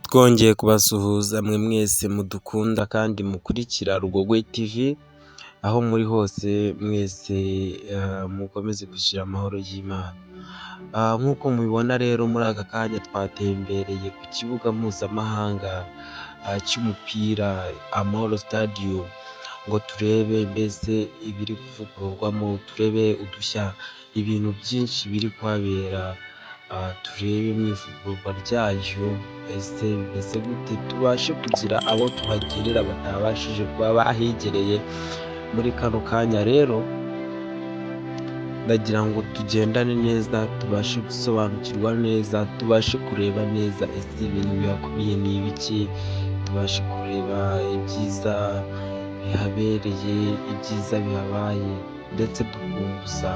Twongeye kubasuhuza mwe mwese mudukunda kandi mukurikira Rugogwe TV, aho muri hose mwese mukomeze kugira amahoro y'Imana. Nk'uko mubibona rero muri aka kanya twatembereye ku kibuga mpuzamahanga cy'umupira Amahoro Stadium ngo turebe mbese ibiri kuvugururwamo, turebe udushya, ibintu byinshi biri kuhabera, turebe mu ivugururwa ryayo ese bimeze gute, tubashe kugira abo tuhagerera batabashije kuba bahegereye muri kano kanya. Rero ndagira ngo tugendane neza, tubashe gusobanukirwa neza, tubashe kureba neza ese ibintu bihakubiye ni ibiki, tubashe kureba ibyiza bihabereye, ibyiza bihabaye, ndetse dukumbuza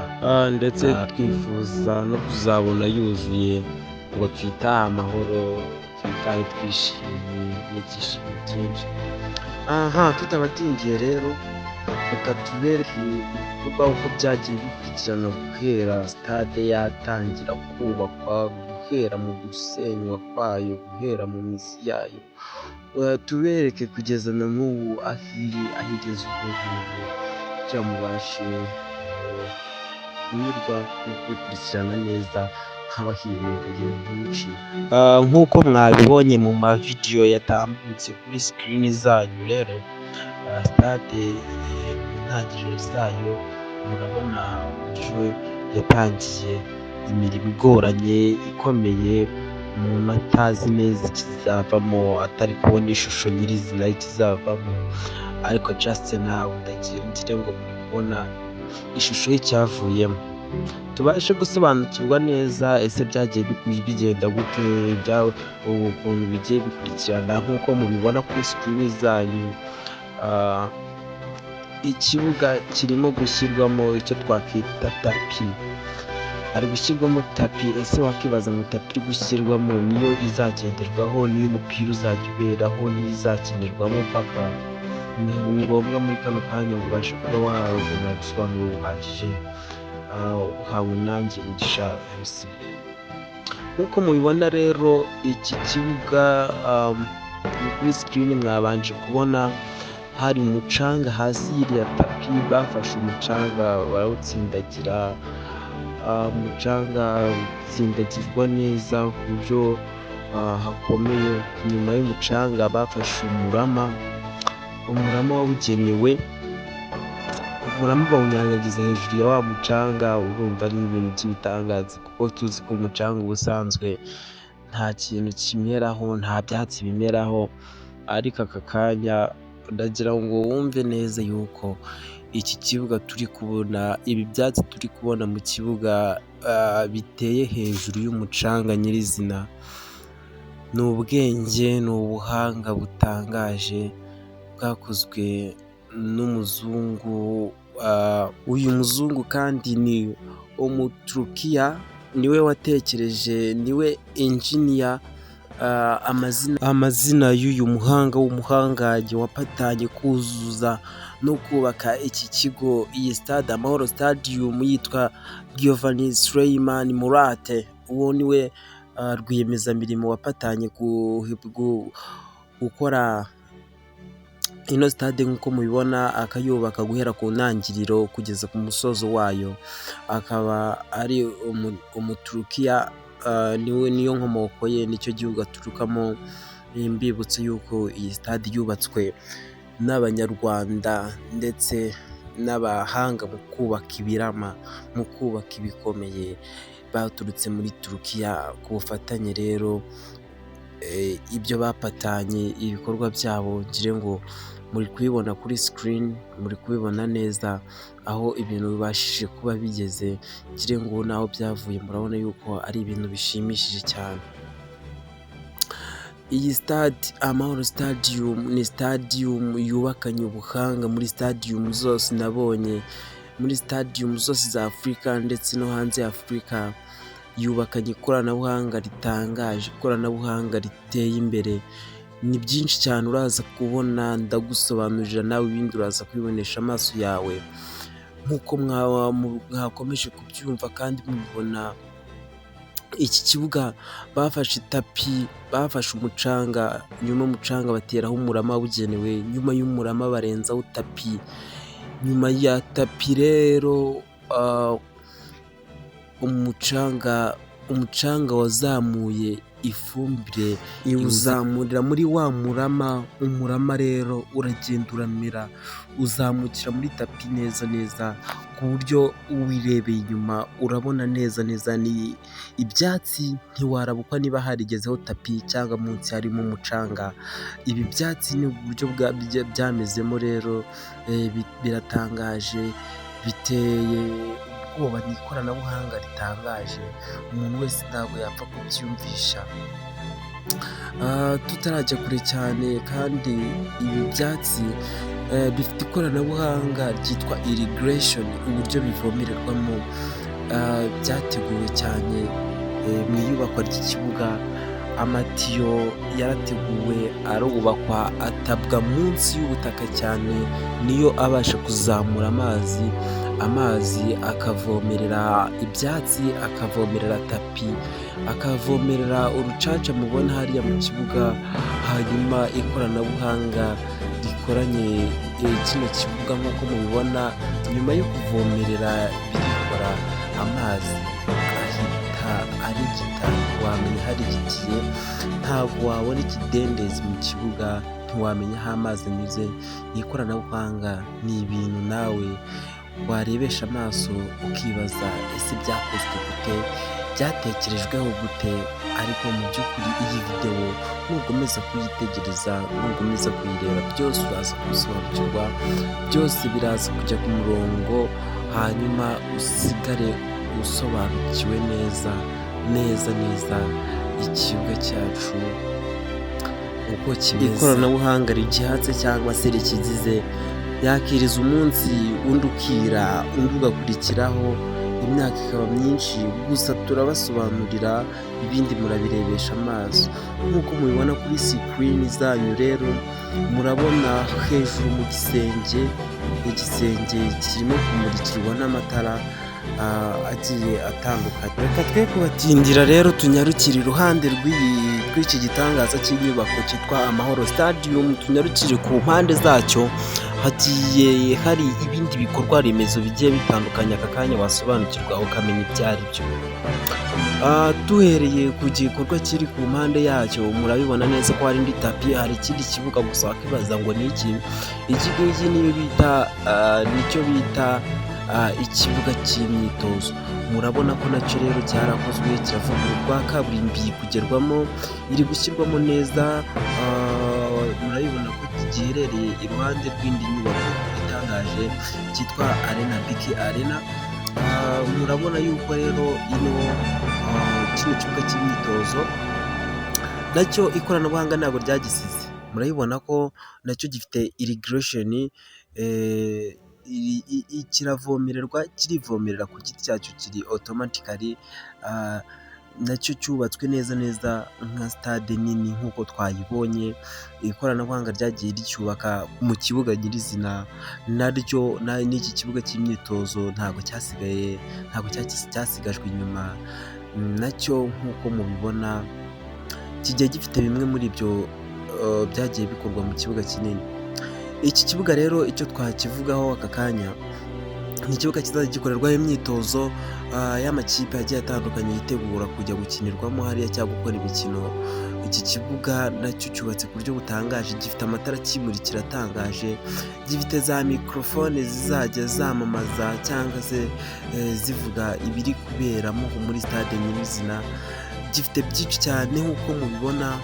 ndetse twifuza no kuzabona yuzuye ngo twitahe amahoro, twitahe twishimye n'ibyishimo byinshi. Tutabatindiye rero reka tubereke ibikorwa uko byagiye bikurikirana guhera stade yatangira kubakwa, guhera mu gusenywa kwayo, guhera mu mizi yayo, tubereke kugeza na n'ubu aho igeze ubu ngubu, kugira ngo mubashe kunyurwa no kubikurikirana neza nk'abahibereye byinshi. Nk'uko mwabibonye mu mavidewo yatambutse kuri sikirini zanyu, rero stade mu ntangiriro zayo murabona uburyo yatangiye imirimo igoranye ikomeye, umuntu atazi neza ikizavamo, atari kubona ishusho nyirizina y'ikizavamo, ariko just now ndagira ngo mubona ishusho y'icyavuyemo, tubashe gusobanukirwa neza ese byagiye bigenda gute, ukuntu bigiye bikurikirana. Nk'uko mubibona kuri sikirini zanyu, ikibuga kirimo gushyirwamo icyo twakwita tapi, hari gushyirwamo tapi. Ese wakibaza ngo tapi iri gushyirwamo niyo izagenderwaho, niyo umupira uzajya uberaho, niyo izakinirwamo mpaka? Ni ngombwa muri kano kanya ngo ubashe kuba wabona ubusobanuro buhagije uhawe nanjye Mugisha MC. Nk'uko mubibona rero iki kibuga kuri sikirini mwabanje kubona hari umucanga hasi y'iriya tapi, bafashe umucanga barawutsindagira, umucanga utsindagirwa neza ku buryo hakomeye. Nyuma y'umucanga bafashe umurama wawugenewe, umurama bawunyanyagiza hejuru ya wa mucanga. Urumva ni ibintu by'ibitangaza, kuko tuzi ko umucanga ubusanzwe nta kintu kimeraho, nta byatsi bimeraho, ariko aka kanya ndagira ngo wumve neza yuko iki kibuga turi kubona, ibi byatsi turi kubona mu kibuga biteye hejuru y'umucanga nyirizina. Ni ubwenge, ni ubuhanga butangaje bwakozwe n'umuzungu. Uyu muzungu kandi ni Umuturukiya, niwe watekereje, niwe enjiniya. Amazina y'uyu muhanga w'umuhangange wapatanye kuzuza no kubaka iki kigo, iyi stade Amahoro Stadium, yitwa Giovanni Suleyman Murat. Uwo niwe rwiyemezamirimo wapatanye gukora ino stade nk'uko mubibona, akayubaka guhera ku ntangiriro kugeza ku musozo wayo. Akaba ari Umuturukiya, niyo nkomoko ye, nicyo gihugu aturukamo. Mbibutse yuko iyi stade yubatswe n'Abanyarwanda ndetse n'abahanga mu kubaka ibirama, mu kubaka ibikomeye, baturutse muri Turukiya. Ku bufatanye rero ibyo bapatanye, ibikorwa byabo ngire ngo muri kubibona kuri sikirini, muri kubibona neza aho ibintu bibashije kuba bigeze. Ngire ngo naho byavuye murabona yuko ari ibintu bishimishije cyane. Iyi stade Amahoro Stadium ni stadium yubakanye ubuhanga muri stadium zose nabonye, muri stadium zose za Afurika ndetse no hanze ya Afurika. Yubakanye ikoranabuhanga ritangaje, ikoranabuhanga riteye imbere. Ni byinshi cyane uraza kubona, ndagusobanurira nawe ibindi uraza kubibonesha amaso yawe. Nk'uko mwakomeje kubyumva kandi mubibona, Iki kibuga bafashe itapi, bafashe umucanga, nyuma y'umucanga bateraho umurama wabugenewe, nyuma y'umurama barenzaho tapi, nyuma ya tapi rero umucanga wazamuye ifumbire iwuzamurira muri wa murama, umurama rero uragenda uramera uzamukira muri tapi neza neza, ku buryo uwirebeye inyuma urabona neza neza ni ibyatsi, ntiwarabukwa niba harigezeho tapi cyangwa munsi harimo umucanga. Ibi byatsi ni uburyo byamezemo rero biratangaje, biteye ubwoba, ni ikoranabuhanga ritangaje, umuntu wese ntabwo yapfa kubyiyumvisha. Tutarajya kure cyane kandi ibi byatsi bifite ikoranabuhanga ryitwa irrigation, uburyo bivomererwamo, byateguwe cyane mu iyubakwa ry'ikibuga. Amatiyo yarateguwe arubakwa, atabwa munsi y'ubutaka cyane, niyo abasha kuzamura amazi akavomerera ibyatsi, akavomerera tapi, akavomerera urucaca mubona hariya mu kibuga. Hanyuma ikoranabuhanga rikoranye kino kibuga nk'uko mubibona, nyuma yo kuvomerera birikora, amazi ahita arigita, wamenya harigitiye, ntabwo wabona ikidendezi mu kibuga, ntiwamenya aho amazi anyuze. Ikoranabuhanga ni ibintu nawe warebesha amaso ukibaza ese byakozwe gute, byatekerejweho gute? Ariko mu by'ukuri iyi videwo nukomeza kuyitegereza, nukomeza kuyireba, byose uraza kubisobanukirwa, byose biraza kujya ku murongo, hanyuma usigare usobanukiwe neza ikibuga cyacu uko kimeze. Ikoranabuhanga rigihatse cyangwa se rikigize, yakiriza umunsi undi ukira, undi ugakurikiraho, imyaka ikaba myinshi, gusa turabasobanurira, ibindi murabirebesha amaso. Nk'uko mubibona kuri sikirini zanyu rero, murabona hejuru mu gisenge, igisenge kirimo kumurikirwa n'amatara agiye atandukanye. Reka twe kubatindira rero, tunyarukire iruhande rw'iki gitangaza cy'inyubako cyitwa Amahoro Stadium, tunyarukire ku mpande zacyo, hagiye hari ibindi bikorwa remezo bigiye bitandukanye, aka kanya wasobanukirwa ukamenya ibyo ari byo. Duhereye ku gikorwa kiri ku mpande yacyo, murabibona neza ko hari indi tapi, hari ikindi kibuga, gusa wakibaza ngo ni iki. Iki ngiki nicyo bita ikibuga cy'imyitozo. Murabona ko nacyo rero cyarakozwe, kiravugururwa, kaburimbi kugerwamo, iri gushyirwamo neza. Murabibona ko giherereye iruhande rw'indi nyubako itangaje cyitwa Arena BK Arena. Murabona yuko rero kino kibuga cy'imyitozo nacyo ikoranabuhanga ntabwo ryagisize. Murabibona ko nacyo gifite irrigation, kirivomerera ku giti cyacyo, kiri automatically. Nacyo cyubatswe neza nka stade nini nk'uko twayibonye. Ikoranabuhanga ryagiye ricyubaka mu kibuga nyirizina, naryo n'iki kibuga cy'imyitozo ntabwo cyasigajwe inyuma. Nacyo nk'uko mubibona kigiye gifite bimwe muri ibyo byagiye bikorwa mu kibuga kinini. Iki kibuga rero icyo twakivugaho aka kanya, ni ikibuga kizajya gikorerwaho imyitozo y'amakipe agiye atandukanye yitegura kujya gukinirwamo hariya cyangwa gukora imikino. Iki kibuga nacyo cyubatse ku buryo butangaje, gifite amatara akimurikira atangaje, gifite za mikorofone zizajya zamamaza cyangwa se zivuga ibiri kuberamo muri stade nyirizina. Gifite byinshi cyane nk'uko mubibona,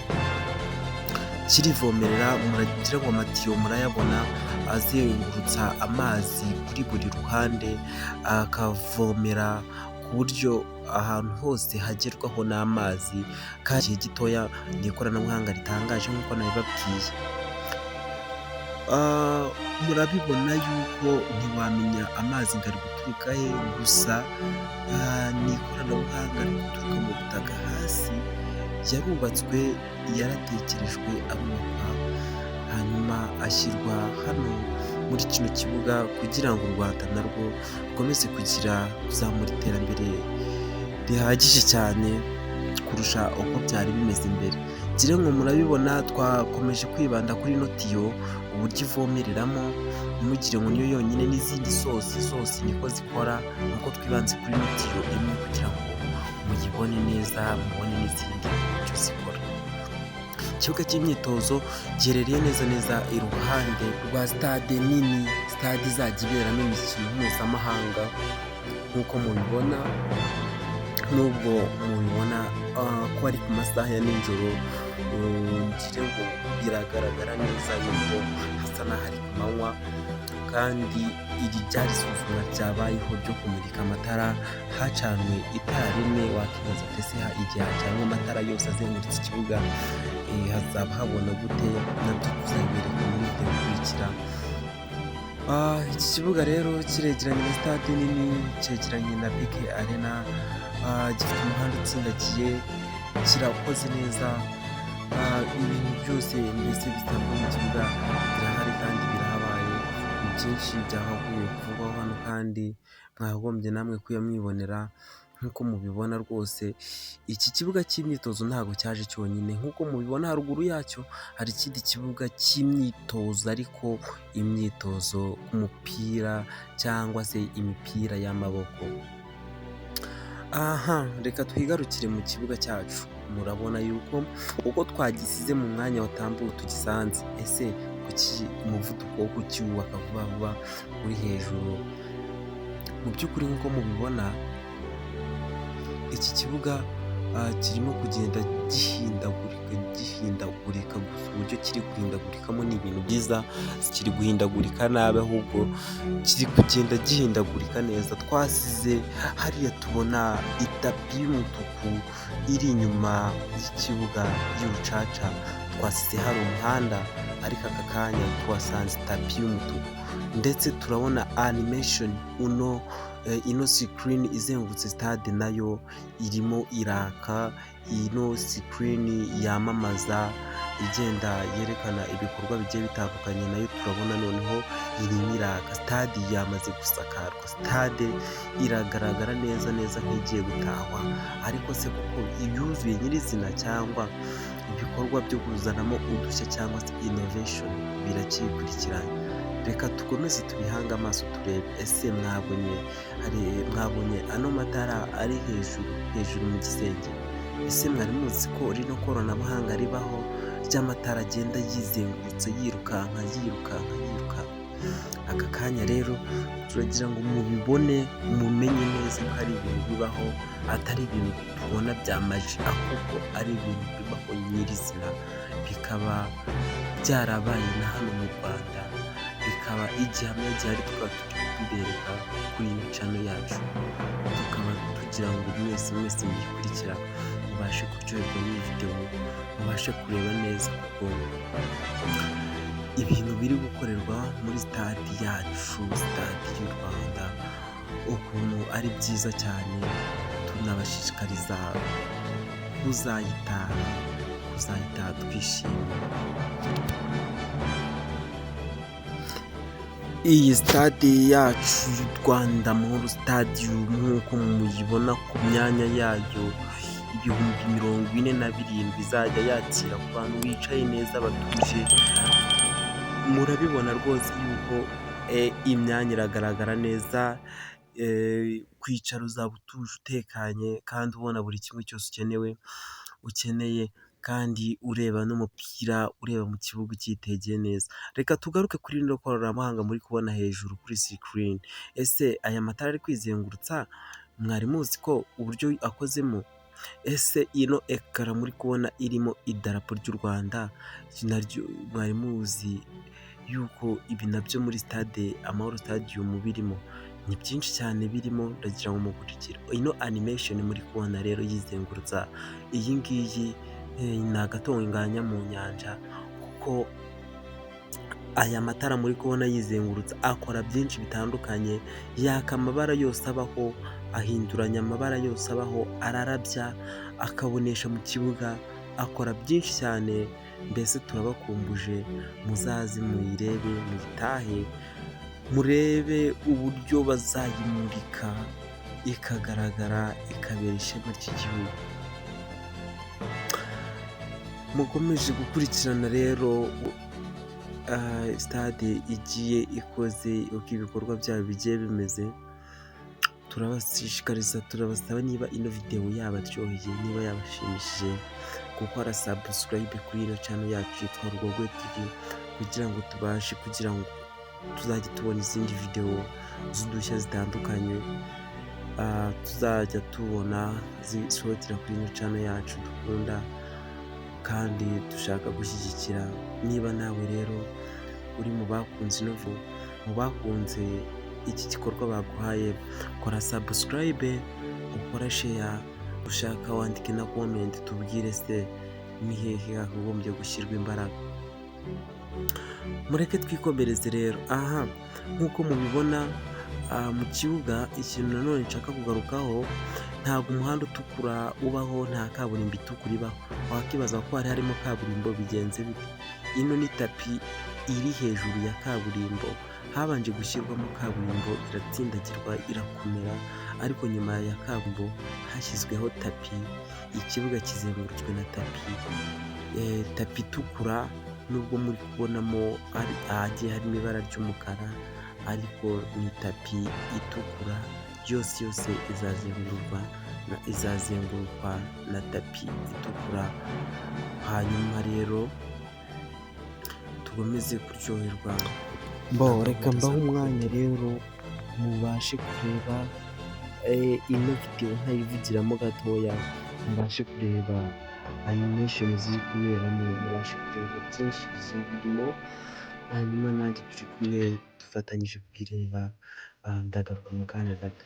kirivomerera, muragira ngo amatiyo murayabona azengurutsa amazi kuri buri ruhande, akavomera ku buryo ahantu hose hagerwaho n'amazi kandi igihe gitoya. Ni ikoranabuhanga ritangaje nk'uko nabibabwiye. Murabibona yuko ntiwamenya amazi ngo ari guturuka he, gusa ni ikoranabuhanga riri guturuka mu butaka hasi. Yarubatswe, yaratekerejwe, arubakwa, hanyuma ashyirwa hano muri kino kibuga kugira ngo u Rwanda narwo rukomeze kuzamura iterambere rihagije cyane. kurusha uko byari bimeze mbere. Ngira ngo murabibona twakomeje kwibanda kuri ino tiyo uburyo ivomereramo, ntimugire ngo niyo yonyine n'izindi zose niko zikora, nuko twibanze kuri ino tiyo imwe kugira ngo muyibone neza, mubone n'izindi uburyo zikora. Ikibuga cy'imyitozo giherereye neza iruhande rwa sitade nini, sitade izajya iberamo imikino mpuzamahanga nk'uko mubibona, nubwo mubibona ko ari ku masaha ya nijoro, ngire ngo biragaragara neza yuko hasa n'ahari ku manywa, kandi iri ryari isuzumwa ryabayeho ryo kumurika amatara, hacanwe itara rimwe. Wakibaza ati ese igihe hacanwe amatara yose azengurutse ikibuga hazaba habona gute? Nabyo tuzabereka muri video ikurikira. Iki kibuga rero kiregeranye na stade nini, cyegeranye na BK Arena, gifite umuhanda utsindagiye, kirakoze neza, ibintu byose mbese bisabwa mu kibuga birahari kandi birahabaye. Ni byinshi byakagombye kuvugwaho hano kandi mwakagombye namwe kuyamwibonera. Nk'uko mubibona rwose iki kibuga cy'imyitozo ntabwo cyaje cyonyine, nk'uko mubibona haruguru yacyo hari ikindi kibuga cy'imyitozo, ariko imyitozo k'umupira cyangwa se imipira y'amaboko. Reka twigarukire mu kibuga cyacu. Murabona yuko uko twagisize mu mwanya watambuwe tugisanze, ese kuki umuvuduko wo kucyubaka vuba vuba uri hejuru? Mu by'ukuri nk'uko mubibona iki kibuga kirimo kugenda gihindagurika, gusa uburyo kiri guhindagurikamo ni ibintu byiza, kiri guhindagurika nabi, ahubwo kiri kugenda gihindagurika neza. Twasize hariya tubona itapi y'umutuku iri inyuma y'ikibuga y'urucaca, twasize hari umuhanda, ariko aka kanya twasanze itapi y'umutuku, ndetse turabona animation ino screen izengurutse stade nayo irimo iraka. Ino screen yamamaza igenda yerekana ibikorwa bigiye bitandukanye, nayo turabona noneho irimo iraka. Stade yamaze gusakarwa, stade iragaragara neza nk'igiye gutahwa, ariko se koko ibyuzuye nyirizina cyangwa ibikorwa byo kuzanamo udushya cyangwa se innovation birakikurikiranye? Reka tukomeze tubihange amaso turebe. Ese mwabonye ano matara ari hejuru mu gisenge? Ese mwari muzi ko rino koranabuhanga ribaho ry'amatara agenda yizengurutse yirukanka? Aka kanya rero turagira ngo mubibone, mumenye neza ko ari ibintu bibaho, atari ibintu tubona bya maji, ahubwo ari ibintu bibaho nyirizina, bikaba byarabaye na hano mu Rwanda, bikaba igihamya gihari, tukaba turi kubibereka kuri iyi channel yacu, tukaba tugira ngo mwese muyikurikira mubashe kuryoherwa n'iyi video, mubashe kureba neza kuko ibintu biri gukorerwa muri stade yacu, stade y'u Rwanda, ukuntu ari byiza cyane. Tunabashishikariza kuzayitaha twishimye. Iyi stade yacu y'u Rwanda Amahoro Stadium, nk'uko muyibona ku myanya yayo 47,000 izajya yakira ku bantu bicaye neza batuje. Murabibona rwose yuko imyanya iragaragara neza, kwicara uzaba utuje utekanye, kandi ubona buri kimwe cyose ukeneye, kandi ureba n'umupira, ureba mu kibuga ukitegeye neza. Reka tugaruke kuri rino koranabuhanga muri kubona hejuru kuri screen. Ese aya matara ari kwizengurutsa, mwari muzi ko uburyo akozemo? Ese ino ekara muri kubona irimo idarapo ry'u Rwanda naryo mwari muzi yuko ibi nabyo muri stade Amahoro Stadium birimo? Ni byinshi cyane birimo, ndagira ngo mukurikire. Ino animation muri kubona rero yizengurutsa, iyi ngiyi ni agatonganya mu nyanja, kuko aya matara muri kubona yizengurutsa akora byinshi bitandukanye, yaka amabara yose abaho, ahinduranya amabara yose abaho, ararabya, akabonesha mu kibuga, akora byinshi cyane. Mbese turabakumbuje muzaze muyirebe, muyitahe, murebe uburyo bazayimurika ikagaragara, ikabera ishema ry'igihugu. mukomeje gukurikirana rero stade igiye ikoze uko ibikorwa byayo bigiye bimeze. Turabashishikariza, turabasaba niba ino video yabaryoheye, niba yabashimishije, gukora subscribe kuri ino channel yacu yitwa Rugogwe TV, kugira ngo tuzajye tubona izindi video z'udushya zitandukanye tuzajya tubona zisohokera kuri ino channel yacu dukunda kandi dushaka gushyigikira. Niba nawe rero uri mu bakunze iki gikorwa baguhaye, kora subscribe, ukora share, ushaka wandike na comment, tubwire se ni hehe hagombye gushyirwa imbaraga. Mureke twikomereze rero. Nk'uko mubibona mu kibuga, ikintu nanone nshaka kugarukaho, ntabwo umuhanda utukura ubaho, nta kaburimbo itukura ibaho. Wakibaza ko harimo kaburimbo, bigenze bite? Ino ni tapi iri hejuru ya kaburimbo, habanje gushyirwamo kaburimbo, iratsindagirwa, irakomera, ariko nyuma ya kaburimbo hashyizweho tapi. Ikibuga kizengurutswe na tapi itukura, nubwo muri kubonamo hagiye harimo ibara ry'umukara, ariko ni tapi itukura. Yose izazengurukwa na tapi itukura. Hanyuma rero tugomeze kuryoherwa. Reka mbahe umwanya rero mubashe kureba ino video ntayivugiramo gatoya, mubashe kureba animation ziri kuberamo, mubashe kureba byinshi zirimo, hanyuma nanjye turi kumwe dufatanyije kubireba. Ndagaruka mu kanya gato.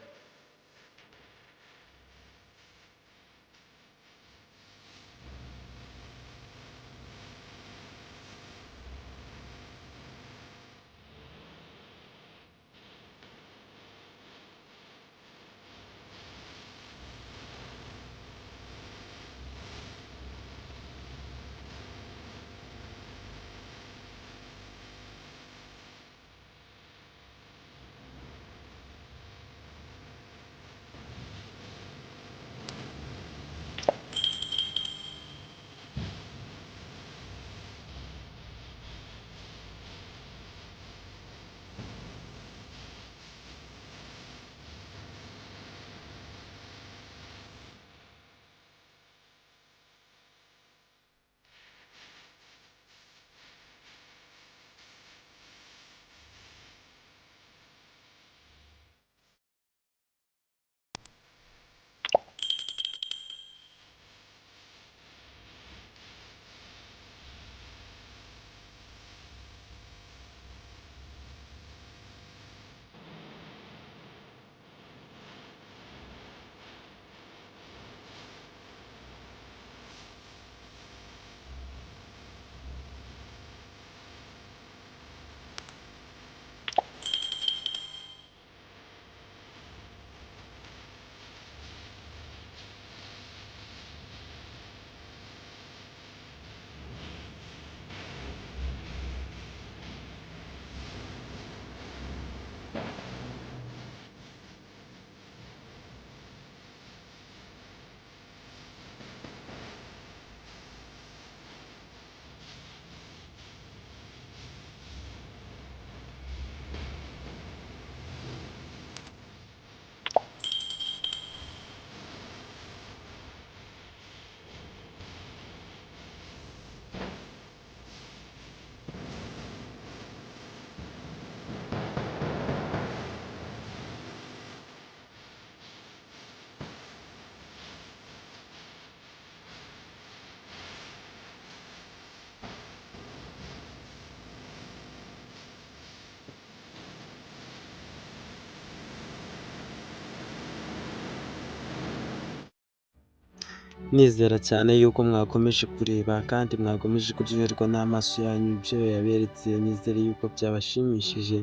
Nizera cyane yuko mwakomeje kureba kandi mwakomeje kuryoherwa n'amaso yanyu ibyo yaberetse. Nizere yuko byabashimishije.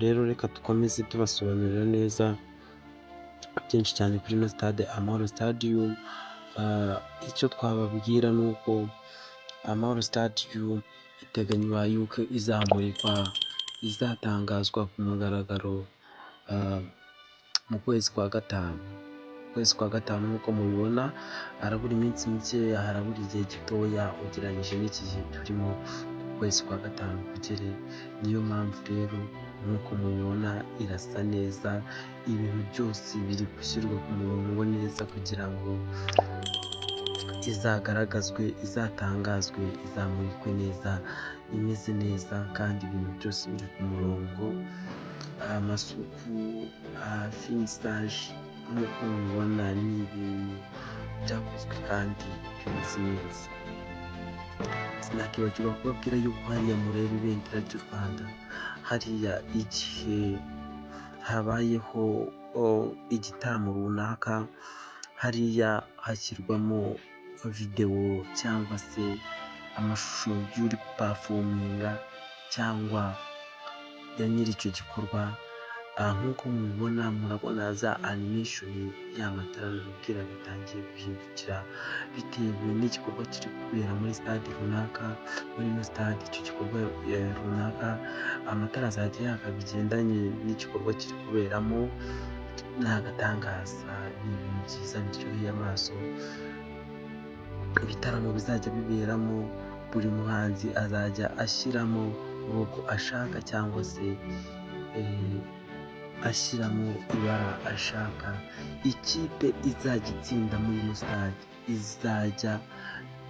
Rero reka dukomeze tubasobanurira neza byinshi cyane kuri ino stade Amahoro Stadium. Icyo twababwira ni uko Amahoro Stadium iteganywa yuko izatangazwa ku mugaragaro mu kwezi kwa gatanu. ukwezi kwa gatanu nk'uko mubibona harabura iminsi mikeya, harabura igihe gitoya ugereranyije n'iki gihe turimo ukwezi kwa gatanu kugere. Niyo mpamvu rero nk'uko mubibona irasa neza, ibintu byose biri gushyirwa ku murongo neza kugira ngo izagaragazwe, izatangazwe, izamurikwe neza, imeze neza kandi ibintu byose biri ku murongo. Amasuku, finisaje nk'uko mubibona ni ibintu byakozwe kandi bimeze neza. Sinakibagirwa kubabwira yuko hariya mureba ibendera ry'u Rwanda, hariya igihe habayeho igitaramo runaka, hariya hashyirwamo videwo cyangwa se amashusho y'uri gupafominga cyangwa ya nyiri icyo gikorwa. Nk'uko mubibona murabona za animeshoni, ya matara nababwira bitangiye guhindukira bitewe n'igikorwa kiri kubera muri stade runaka. Muri ino stade icyo gikorwa runaka amatara azajya yaka bigendanye n'igikorwa kiri kuberamo. Ni agatangaza, ni ibintu byiza biryoheye amaso. Ibitaramo bizajya biberamo, buri muhanzi azajya ashyiramo logo ashaka cyangwa se ashyiramo ibara ashaka. Ikipe izajya itsinda muri ino stade izajya,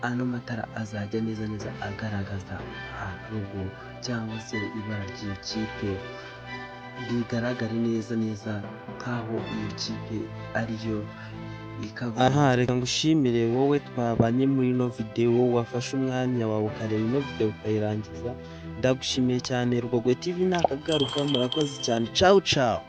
ano matara azajya neza neza agaragaza logo cyangwa se ibara ry'iyi kipe, bigaragare neza neza nk'aho iyo kipe ariyo ikaba. Reka ngushimire wowe twabanye muri ino videwo, wafashe umwanya wawe ukareba ino videwo ukayirangiza. Ndagushimiye cyane. Rwogwe TV nakagaruka, murakoze cyane. Ciao ciao.